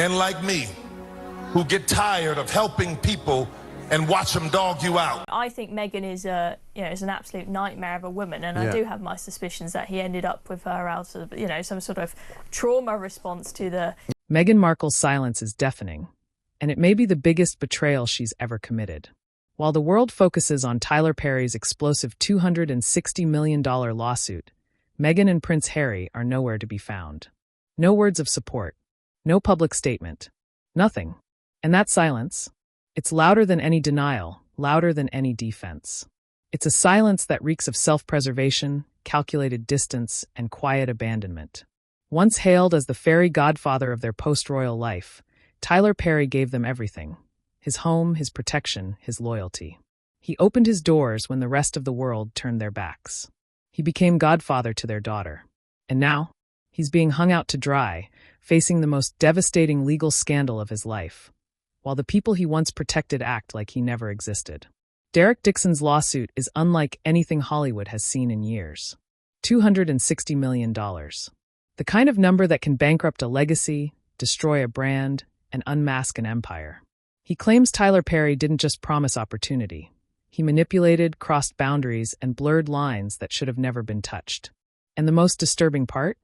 and like me, who get tired of helping people and watch them dog you out. I think Meghan is is an absolute nightmare of a woman, and I do have my suspicions that he ended up with her out of, some sort of trauma response to the... Meghan Markle's silence is deafening, and it may be the biggest betrayal she's ever committed. While the world focuses on Tyler Perry's explosive $260 million lawsuit, Meghan and Prince Harry are nowhere to be found. No words of support. No public statement. Nothing. And that silence? It's louder than any denial, louder than any defense. It's a silence that reeks of self-preservation, calculated distance, and quiet abandonment. Once hailed as the fairy godfather of their post-royal life, Tyler Perry gave them everything. His home, his protection, his loyalty. He opened his doors when the rest of the world turned their backs. He became godfather to their daughter. And now, he's being hung out to dry, facing the most devastating legal scandal of his life, while the people he once protected act like he never existed. Derek Dixon's lawsuit is unlike anything Hollywood has seen in years. $260 million. The kind of number that can bankrupt a legacy, destroy a brand, and unmask an empire. He claims Tyler Perry didn't just promise opportunity. He manipulated, crossed boundaries, and blurred lines that should have never been touched. And the most disturbing part?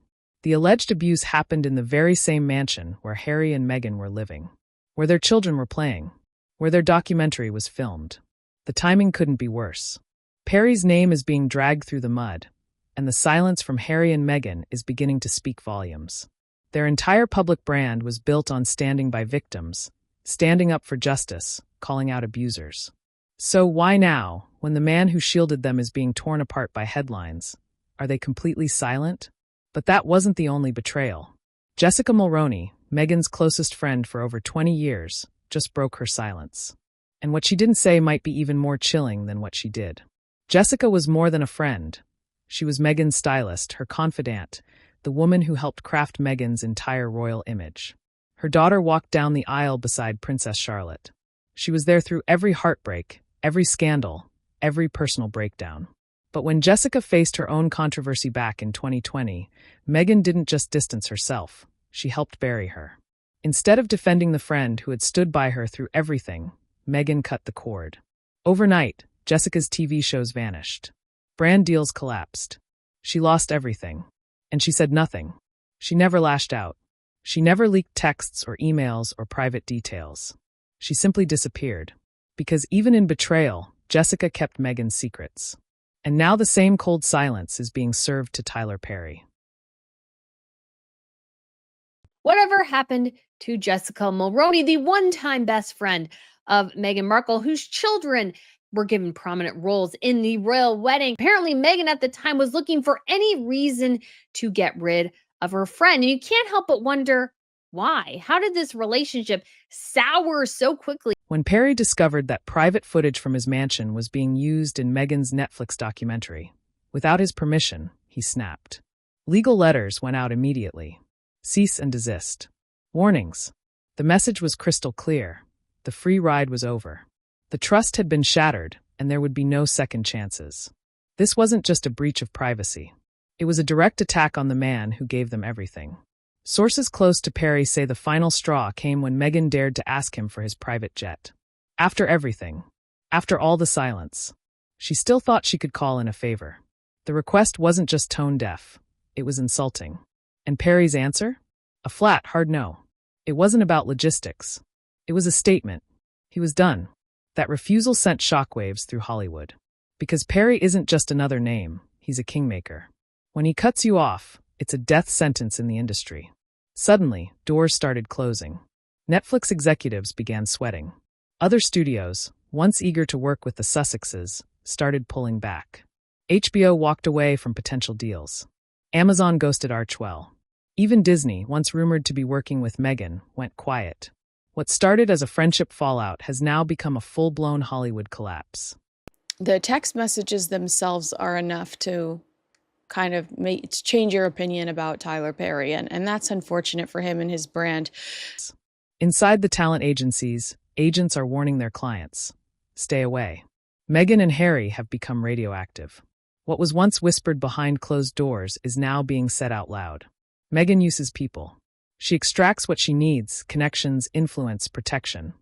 The alleged abuse happened in the very same mansion where Harry and Meghan were living, where their children were playing, where their documentary was filmed. The timing couldn't be worse. Perry's name is being dragged through the mud, and the silence from Harry and Meghan is beginning to speak volumes. Their entire public brand was built on standing by victims, standing up for justice, calling out abusers. So why now, when the man who shielded them is being torn apart by headlines, are they completely silent? But that wasn't the only betrayal. Jessica Mulroney, Meghan's closest friend for over 20 years, just broke her silence. And what she didn't say might be even more chilling than what she did. Jessica was more than a friend. She was Meghan's stylist, her confidant, the woman who helped craft Meghan's entire royal image. Her daughter walked down the aisle beside Princess Charlotte. She was there through every heartbreak, every scandal, every personal breakdown. But when Jessica faced her own controversy back in 2020, Meghan didn't just distance herself, she helped bury her. Instead of defending the friend who had stood by her through everything, Meghan cut the cord. Overnight, Jessica's TV shows vanished. Brand deals collapsed. She lost everything. And she said nothing. She never lashed out. She never leaked texts or emails or private details. She simply disappeared. Because even in betrayal, Jessica kept Meghan's secrets. And now the same cold silence is being served to Tyler Perry. Whatever happened to Jessica Mulroney, the one-time best friend of Meghan Markle, whose children were given prominent roles in the royal wedding? Apparently, Meghan at the time was looking for any reason to get rid of her friend. And you can't help but wonder why. How did this relationship sour so quickly? When Perry discovered that private footage from his mansion was being used in Meghan's Netflix documentary, without his permission, he snapped. Legal letters went out immediately. Cease and desist. Warnings. The message was crystal clear. The free ride was over. The trust had been shattered, and there would be no second chances. This wasn't just a breach of privacy. It was a direct attack on the man who gave them everything. Sources close to Perry say the final straw came when Meghan dared to ask him for his private jet. After everything, after all the silence, she still thought she could call in a favor. The request wasn't just tone-deaf. It was insulting. And Perry's answer? A flat, hard no. It wasn't about logistics. It was a statement. He was done. That refusal sent shockwaves through Hollywood. Because Perry isn't just another name, he's a kingmaker. When he cuts you off, it's a death sentence in the industry. Suddenly, doors started closing. Netflix executives began sweating. Other studios, once eager to work with the Sussexes, started pulling back. HBO walked away from potential deals. Amazon ghosted Archwell. Even Disney, once rumored to be working with Meghan, went quiet. What started as a friendship fallout has now become a full-blown Hollywood collapse. The text messages themselves are enough to kind of change your opinion about Tyler Perry, and that's unfortunate for him and his brand. Inside the talent agencies, agents are warning their clients. Stay away. Meghan and Harry have become radioactive. What was once whispered behind closed doors is now being said out loud. Meghan uses people. She extracts what she needs: connections, influence, protection.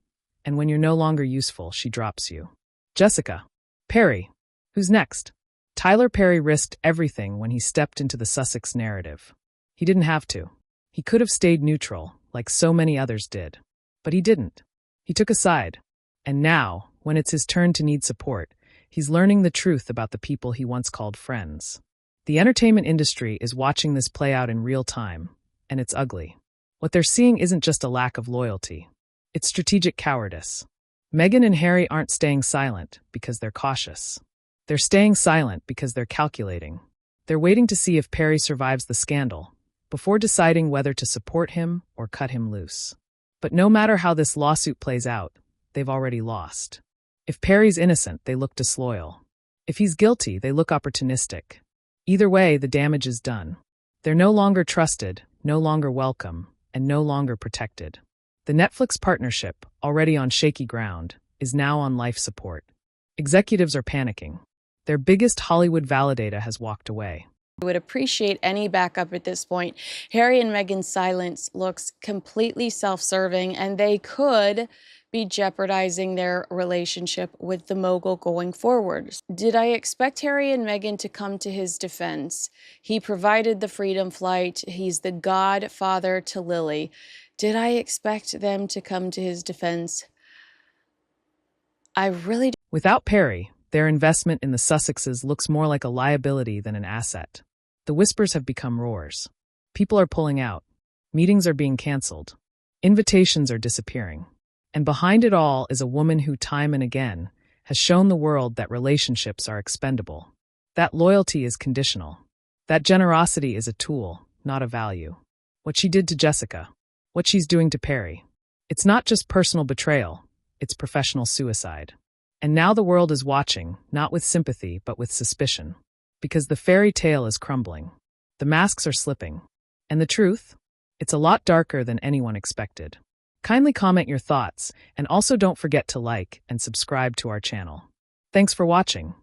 And when you're no longer useful, she drops you. Jessica. Perry. Who's next? Tyler Perry risked everything when he stepped into the Sussex narrative. He didn't have to. He could have stayed neutral, like so many others did. But he didn't. He took a side. And now, when it's his turn to need support, he's learning the truth about the people he once called friends. The entertainment industry is watching this play out in real time, and it's ugly. What they're seeing isn't just a lack of loyalty. It's strategic cowardice. Meghan and Harry aren't staying silent because they're cautious. They're staying silent because they're calculating. They're waiting to see if Perry survives the scandal before deciding whether to support him or cut him loose. But no matter how this lawsuit plays out, they've already lost. If Perry's innocent, they look disloyal. If he's guilty, they look opportunistic. Either way, the damage is done. They're no longer trusted, no longer welcome, and no longer protected. The Netflix partnership, already on shaky ground, is now on life support. Executives are panicking. Their biggest Hollywood validator has walked away. I would appreciate any backup at this point. Harry and Meghan's silence looks completely self-serving, and they could be jeopardizing their relationship with the mogul going forward. Did I expect Harry and Meghan to come to his defense? He provided the freedom flight. He's the godfather to Lily. Did I expect them to come to his defense? I really did. Without Perry, their investment in the Sussexes looks more like a liability than an asset. The whispers have become roars. People are pulling out. Meetings are being canceled. Invitations are disappearing. And behind it all is a woman who, time and again, has shown the world that relationships are expendable. That loyalty is conditional. That generosity is a tool, not a value. What she did to Jessica, what she's doing to Perry. It's not just personal betrayal, it's professional suicide. And now the world is watching, not with sympathy, but with suspicion. Because the fairy tale is crumbling. The masks are slipping. And the truth? It's a lot darker than anyone expected. Kindly comment your thoughts, and also don't forget to like and subscribe to our channel. Thanks for watching.